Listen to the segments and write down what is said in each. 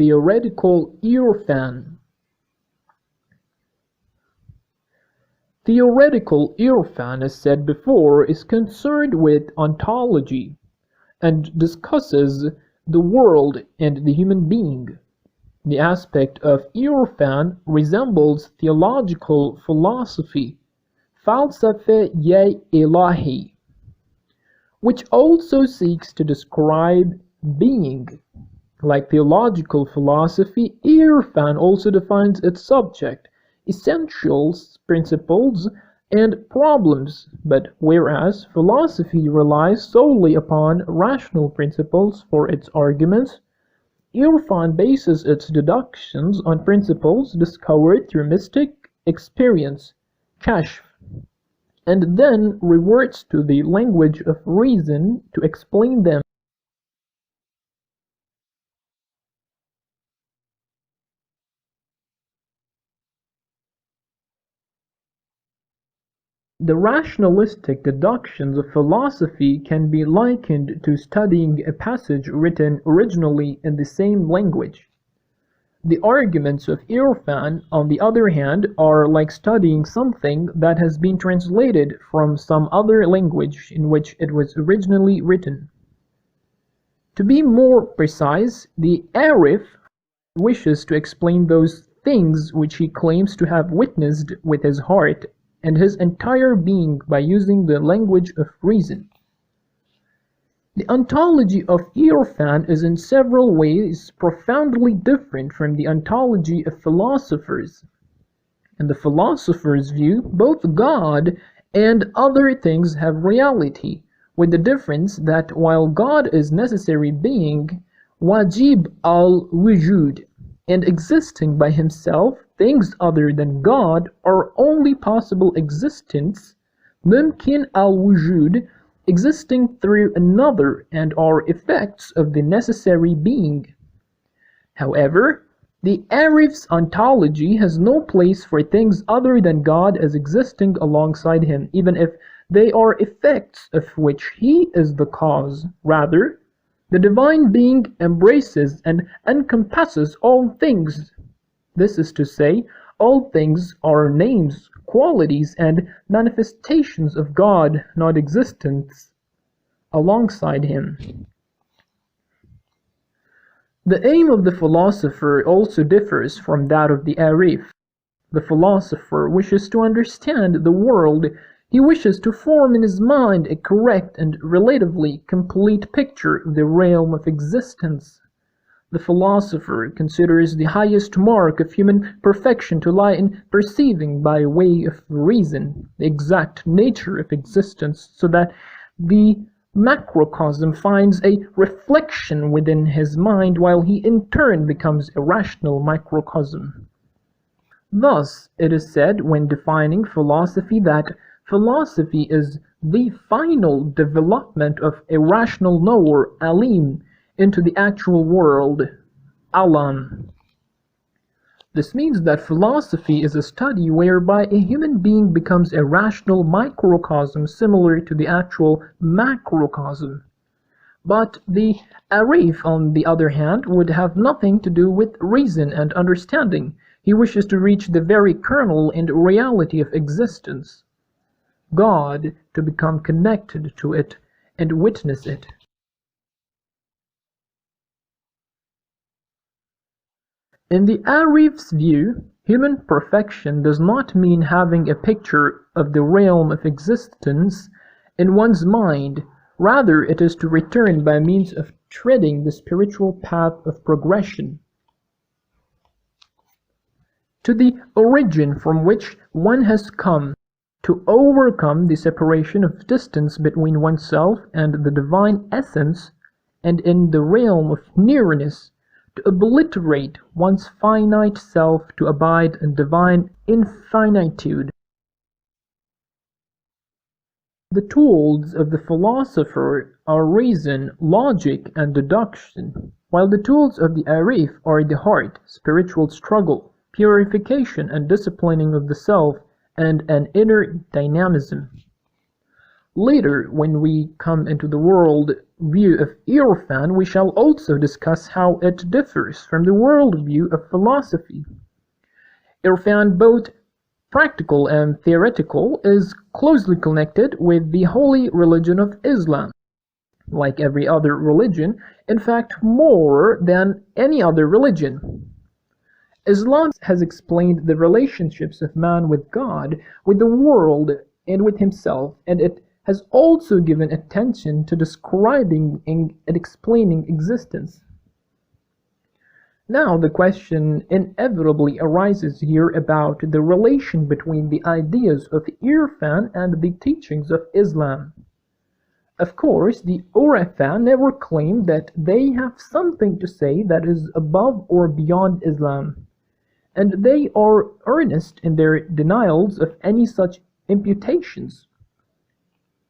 Theoretical Irfan. Theoretical Irfan, as said before, is concerned with ontology and discusses the world and the human being. The aspect of Irfan resembles theological philosophy, falsafe-i ilahi, which also seeks to describe being. Like theological philosophy, Irfan also defines its subject, essentials, principles, and problems, but whereas philosophy relies solely upon rational principles for its arguments, Irfan bases its deductions on principles discovered through mystic experience, kashf, and then reverts to the language of reason to explain them. The rationalistic deductions of philosophy can be likened to studying a passage written originally in the same language. The arguments of Irfan, on the other hand, are like studying something that has been translated from some other language in which it was originally written. To be more precise, the Arif wishes to explain those things which he claims to have witnessed with his heart and his entire being by using the language of reason. The ontology of Irfan is in several ways profoundly different from the ontology of philosophers. In the philosophers' view, both God and other things have reality, with the difference that while God is necessary being, wajib al-wujud, and existing by himself, things other than God are only possible existence, mumkin al-wujud, existing through another, and are effects of the necessary being. However, the Arif's ontology has no place for things other than God as existing alongside him, even if they are effects of which he is the cause. Rather, the divine being embraces and encompasses all things. This is to say, all things are names, qualities, and manifestations of God, not existence, alongside him. The aim of the philosopher also differs from that of the Arif. The philosopher wishes to understand the world. He wishes to form in his mind a correct and relatively complete picture of the realm of existence. The philosopher considers the highest mark of human perfection to lie in perceiving by way of reason the exact nature of existence, so that the macrocosm finds a reflection within his mind, while he in turn becomes a rational microcosm. Thus, it is said when defining philosophy that philosophy is the final development of a rational knower, alim, into the actual world, alam. This means that philosophy is a study whereby a human being becomes a rational microcosm similar to the actual macrocosm. But the Arif, on the other hand, would have nothing to do with reason and understanding. He wishes to reach the very kernel and reality of existence, God, to become connected to it and witness it. In the Arif's view, human perfection does not mean having a picture of the realm of existence in one's mind. Rather, it is to return by means of treading the spiritual path of progression to the origin from which one has come, to overcome the separation of distance between oneself and the divine essence, and in the realm of nearness, to obliterate one's finite self to abide in divine infinitude. The tools of the philosopher are reason, logic, and deduction, while the tools of the Arif are the heart, spiritual struggle, purification and disciplining of the self, and an inner dynamism. Later, when we come into the world view of Irfan, we shall also discuss how it differs from the world view of philosophy. Irfan, both practical and theoretical, is closely connected with the holy religion of Islam. Like every other religion, in fact more than any other religion. Islam has explained the relationships of man with God, with the world, and with himself, and it has also given attention to describing and explaining existence. Now the question inevitably arises here about the relation between the ideas of Irfan and the teachings of Islam. Of course, the Urafa never claim that they have something to say that is above or beyond Islam, and they are earnest in their denials of any such imputations.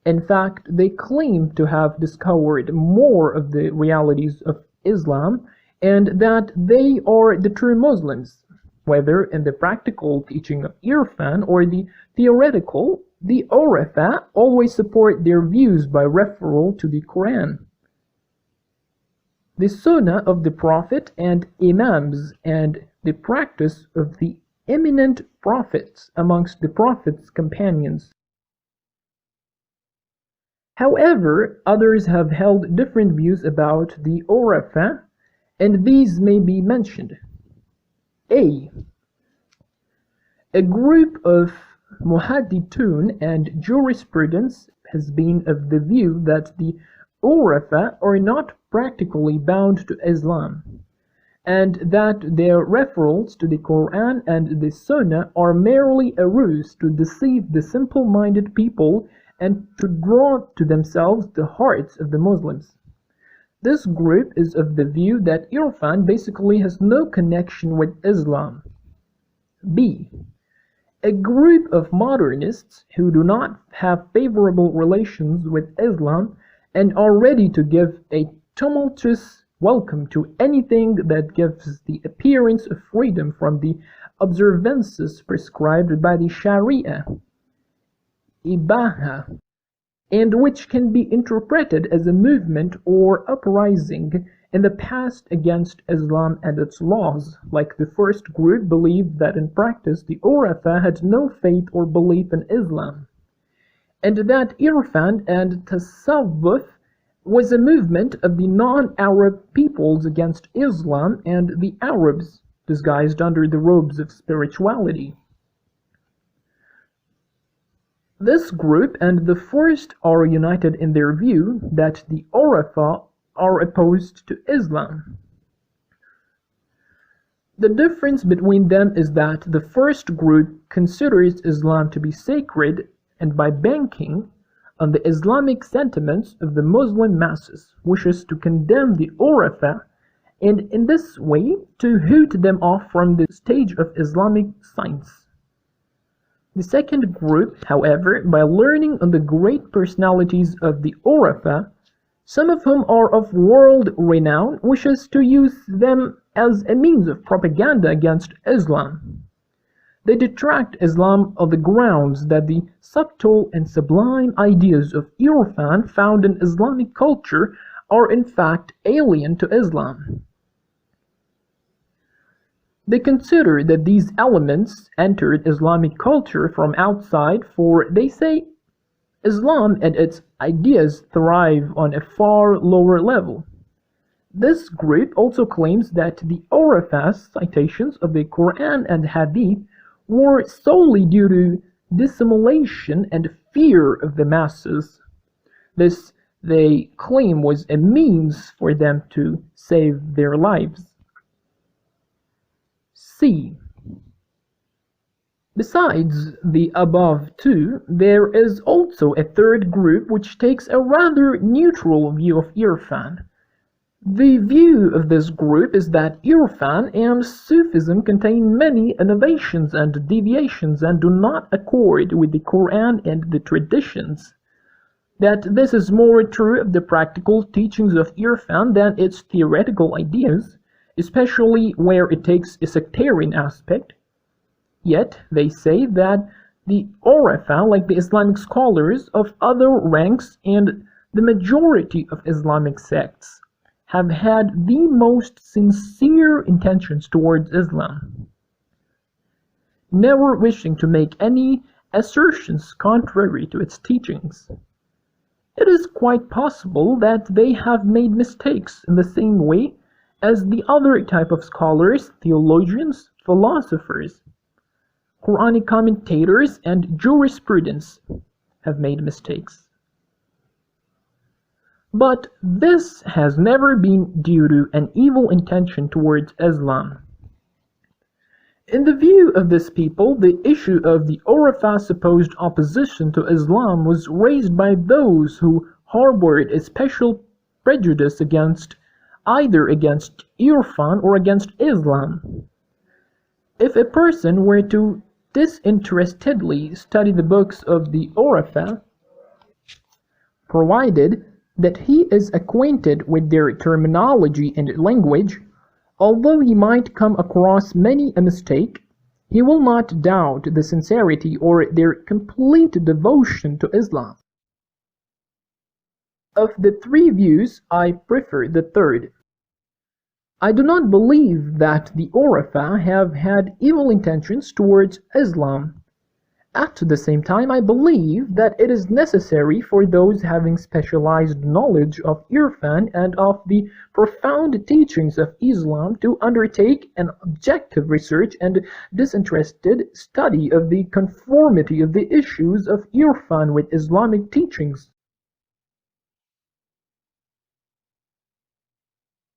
In fact, they claim to have discovered more of the realities of Islam and that they are the true Muslims, whether in the practical teaching of Irfan or the theoretical. The Urafa always support their views by referral to the Quran, the Sunnah of the Prophet and Imams, and the practice of the eminent prophets amongst the Prophet's companions. However, others have held different views about the Urafa, and these may be mentioned. A group of Muhaddithun and jurisprudence has been of the view that the Urafa are not practically bound to Islam, and that their referrals to the Quran and the Sunnah are merely a ruse to deceive the simple-minded people and to draw to themselves the hearts of the Muslims. This group is of the view that Irfan basically has no connection with Islam. B. A group of modernists who do not have favorable relations with Islam and are ready to give a tumultuous welcome to anything that gives the appearance of freedom from the observances prescribed by the Sharia, Ibaha, and which can be interpreted as a movement or uprising in the past against Islam and its laws. Like the first group, believed that in practice the Urafa had no faith or belief in Islam, and that Irfan and Tasawwuf was a movement of the non-Arab peoples against Islam and the Arabs, disguised under the robes of spirituality. This group and the first are united in their view that the Urafa are opposed to Islam. The difference between them is that the first group considers Islam to be sacred, and by banking on the Islamic sentiments of the Muslim masses wishes to condemn the Urafa, and in this way to hoot them off from the stage of Islamic science. The second group, however, by learning on the great personalities of the Urafa, some of whom are of world renown, wishes to use them as a means of propaganda against Islam. They detract Islam on the grounds that the subtle and sublime ideas of Irfan found in Islamic culture are in fact alien to Islam. They consider that these elements entered Islamic culture from outside, for, they say, Islam and its ideas thrive on a far lower level. This group also claims that the Urafa's citations of the Quran and Hadith were solely due to dissimulation and fear of the masses. This, they claim, was a means for them to save their lives. C. Besides the above two, there is also a third group which takes a rather neutral view of Irfan. The view of this group is that Irfan and Sufism contain many innovations and deviations and do not accord with the Quran and the traditions. That this is more true of the practical teachings of Irfan than its theoretical ideas, especially where it takes a sectarian aspect. Yet they say that The Urafa, like the Islamic scholars of other ranks and the majority of Islamic sects, have had the most sincere intentions towards Islam, never wishing to make any assertions contrary to its teachings. It is quite possible that they have made mistakes in the same way as the other type of scholars, theologians, philosophers, Quranic commentators, and jurisprudents have made mistakes. But this has never been due to an evil intention towards Islam. In the view of this people, the issue of the Urafa's supposed opposition to Islam was raised by those who harbored a special prejudice either against Irfan or against Islam. If a person were to disinterestedly study the books of the Urafa, provided that he is acquainted with their terminology and language, although he might come across many a mistake, he will not doubt the sincerity or their complete devotion to Islam. Of the three views, I prefer the third. I do not believe that the Urafa have had evil intentions towards Islam. At the same time, I believe that it is necessary for those having specialized knowledge of Irfan and of the profound teachings of Islam to undertake an objective research and disinterested study of the conformity of the issues of Irfan with Islamic teachings.